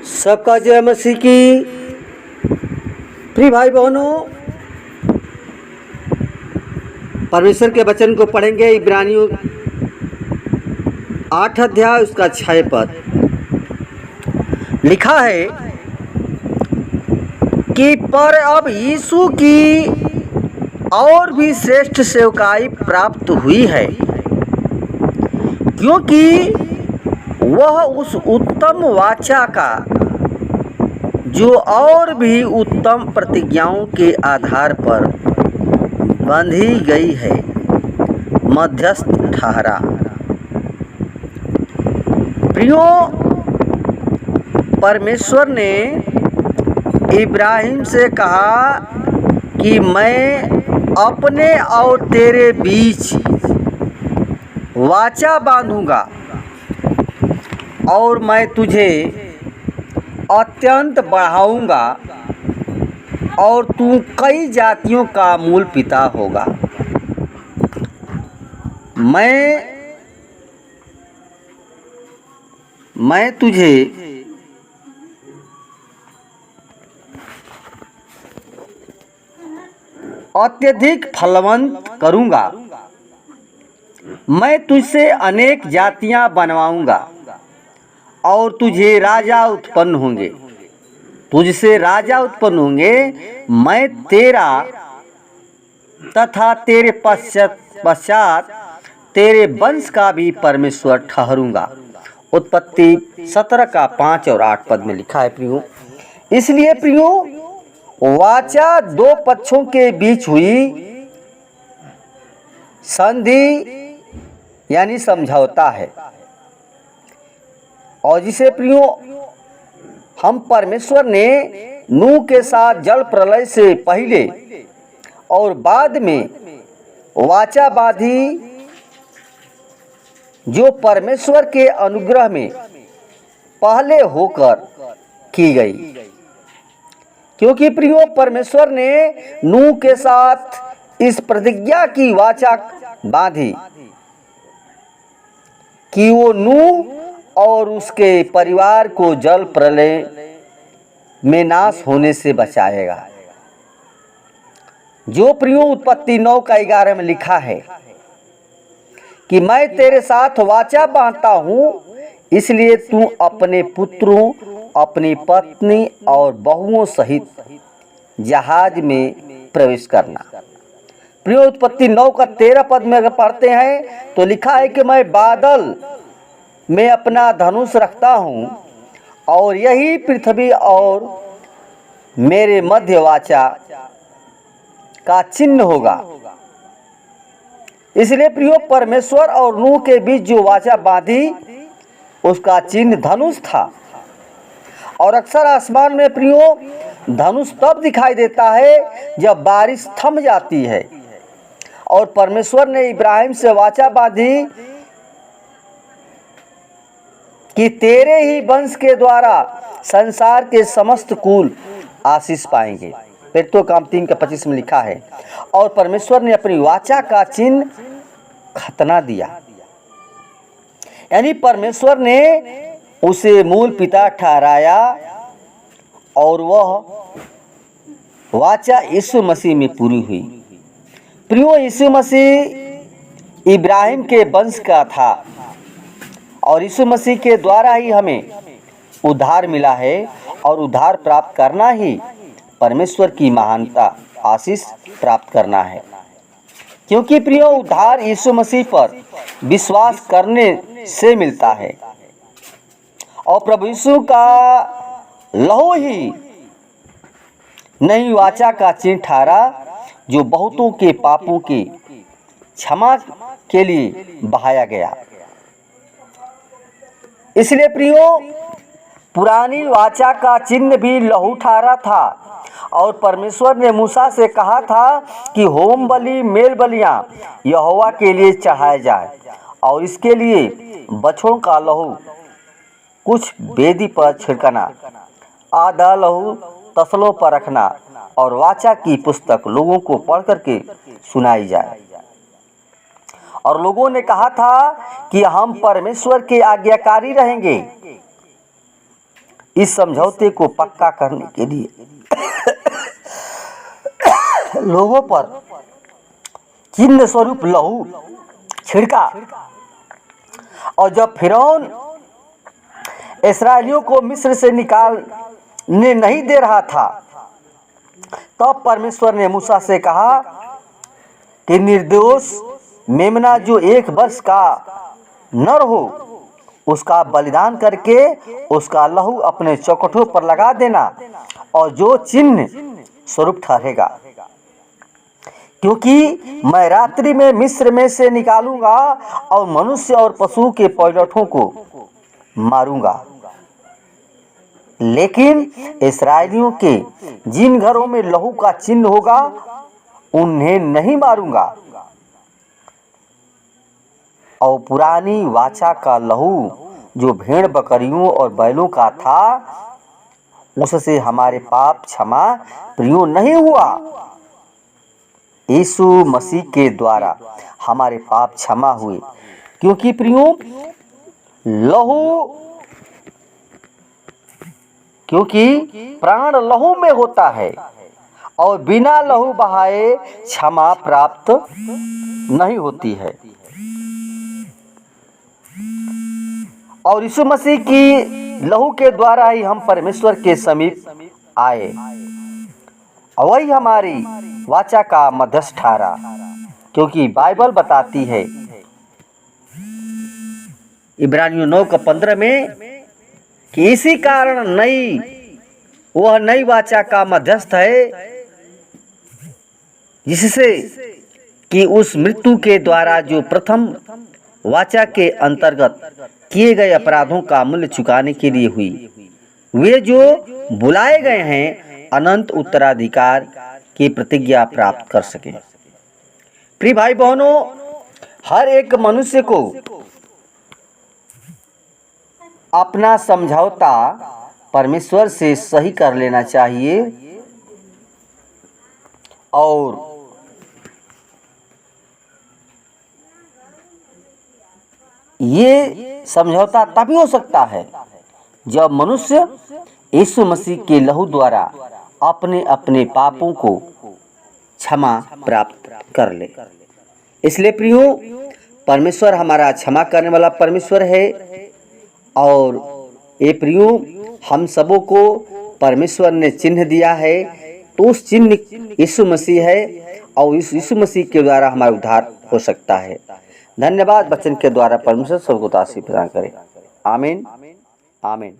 सबका जय मसीह की। प्रिय भाई बहनों, परमेश्वर के वचन को पढ़ेंगे। इब्रानियों 8 अध्याय उसका 6 पद लिखा है कि पर अब यीशु की और भी श्रेष्ठ सेवकाई प्राप्त हुई है, क्योंकि वह उस उत्तम वाचा का जो और भी उत्तम प्रतिज्ञाओं के आधार पर बांधी गई है, मध्यस्थ ठहरा। प्रियो, परमेश्वर ने इब्राहिम से कहा कि मैं अपने और तेरे बीच वाचा बांधूंगा और मैं तुझे अत्यंत बढ़ाऊंगा और तू कई जातियों का मूल पिता होगा। मैं तुझे अत्यधिक फलवंत करूंगा। मैं तुझसे अनेक जातियां बनवाऊंगा और तुझे राजा उत्पन्न होंगे, तुझसे राजा उत्पन्न होंगे। मैं तेरा तथा तेरे पश्चात तेरे वंश का भी परमेश्वर ठहरूंगा। उत्पत्ति 17 का 5 और 8 पद में लिखा है। प्रियो, इसलिए प्रियो, वाचा दो पक्षों के बीच हुई संधि यानी समझौता है, और जिसे प्रियो हम परमेश्वर ने नूह के साथ जल प्रलय से पहले और बाद में वाचा बांधी, जो परमेश्वर के अनुग्रह में पहले होकर की गई। क्योंकि प्रियो, परमेश्वर ने नूह के साथ इस प्रतिज्ञा की वाचा बांधी कि वो नूह और उसके परिवार को जल प्रलय में नाश होने से बचाएगा। जो प्रियो उत्पत्ति 9 का 11 में लिखा है कि मैं तेरे साथ वाचा बांधता हूँ, इसलिए तू अपने पुत्रों, अपनी पत्नी और बहुओं सहित जहाज में प्रवेश करना। प्रियो, उत्पत्ति 9 का 13 पद में अगर पढ़ते हैं तो लिखा है कि मैं बादल में अपना धनुष रखता हूँ और यही पृथ्वी और मेरे मध्य वाचा का चिन्ह होगा। इसलिए प्रियो, परमेश्वर और नूह के बीच जो वाचा बांधी, उसका चिन्ह धनुष था। और अक्सर आसमान में प्रियो, धनुष तब दिखाई देता है जब बारिश थम जाती है। और परमेश्वर ने इब्राहिम से वाचा बांधी कि तेरे ही वंश के द्वारा संसार के समस्त कुल आशीष पाएंगे। पेट्रो काम 3 का 25 में लिखा है। और परमेश्वर ने अपनी वाचा का चिन्ह खतना दिया, यानी परमेश्वर ने उसे मूल पिता ठहराया, और वह वाचा यीशु मसीह में पूरी हुई। प्रियो, यीशु मसीह इब्राहिम के वंश का था और यीशु मसीह के द्वारा ही हमें उद्धार मिला है, और उद्धार प्राप्त करना ही परमेश्वर की महानता, आशीष प्राप्त करना है। क्योंकि प्रियो, उद्धार यीशु मसीह पर विश्वास करने से मिलता है, और प्रभु यीशु का लहू ही नई वाचा का चिन्ह ठहरा, जो बहुतों के पापों की क्षमा के लिए बहाया गया। इसलिए प्रियो, पुरानी वाचा का चिन्ह भी लहू ठहरा था, और परमेश्वर ने मूसा से कहा था कि होम बलि, मेल बलियां यहोवा के लिए चढ़ाए जाए, और इसके लिए बछड़ों का लहू कुछ वेदी पर छिड़कना, आधा लहू तसलों पर रखना, और वाचा की पुस्तक लोगों को पढ़ करके सुनाई जाए। और लोगों ने कहा था कि हम परमेश्वर के आज्ञाकारी रहेंगे। इस समझौते को पक्का करने के लिए लोगों पर चिन्ह स्वरूप लहू छिड़का। और जब फिरौन इस्राएलियों को मिस्र से निकालने नहीं दे रहा था, तब परमेश्वर ने मूसा से कहा कि निर्दोष मेमना जो 1 वर्ष का नर हो, उसका बलिदान करके उसका लहू अपने चौखटों पर लगा देना, और जो चिन्ह स्वरूप ठहरेगा। क्योंकि मैं रात्रि में मिस्र में से निकालूंगा और मनुष्य और पशु के पैलौठों को मारूंगा, लेकिन इस्राएलियों के जिन घरों में लहू का चिन्ह होगा उन्हें नहीं मारूंगा। और पुरानी वाचा का लहू जो भेड़ बकरियों और बैलों का था, उससे हमारे पाप क्षमा प्रियो नहीं हुआ। यीशु मसीह के द्वारा हमारे पाप क्षमा हुए, क्योंकि प्रियो लहू, क्योंकि प्राण लहू में होता है और बिना लहू बहाए क्षमा प्राप्त नहीं होती है। और यीशु मसीह की लहू के द्वारा ही हम परमेश्वर के समीप आए, और वही हमारी वाचा का मध्यस्थ ठहरा। क्योंकि बाइबल बताती है इब्रानियों 9:15 में कि इसी कारण वह नई वाचा का मध्यस्थ है, जिससे कि उस मृत्यु के द्वारा जो प्रथम वाचा के अंतर्गत किए गए अपराधों का मूल्य चुकाने के लिए हुई, वे जो बुलाए गए हैं अनंत उत्तराधिकार की प्रतिज्ञा प्राप्त कर सके। प्रिय भाई बहनों, हर एक मनुष्य को अपना समझौता परमेश्वर से सही कर लेना चाहिए, और ये समझौता तभी हो सकता है जब मनुष्य यीशु मसीह के लहू द्वारा अपने अपने पापों को क्षमा प्राप्त कर ले। इसलिए प्रियो, परमेश्वर हमारा क्षमा करने वाला परमेश्वर है, और ये प्रियो हम सबों को परमेश्वर ने चिन्ह दिया है, तो उस चिन्ह यीशु मसीह है, और इस यीशु मसीह के द्वारा हमारा उद्धार हो सकता है। धन्यवाद। वचन के द्वारा परमेश्वर सबको आशीष प्रदान करे। आमीन, आमीन।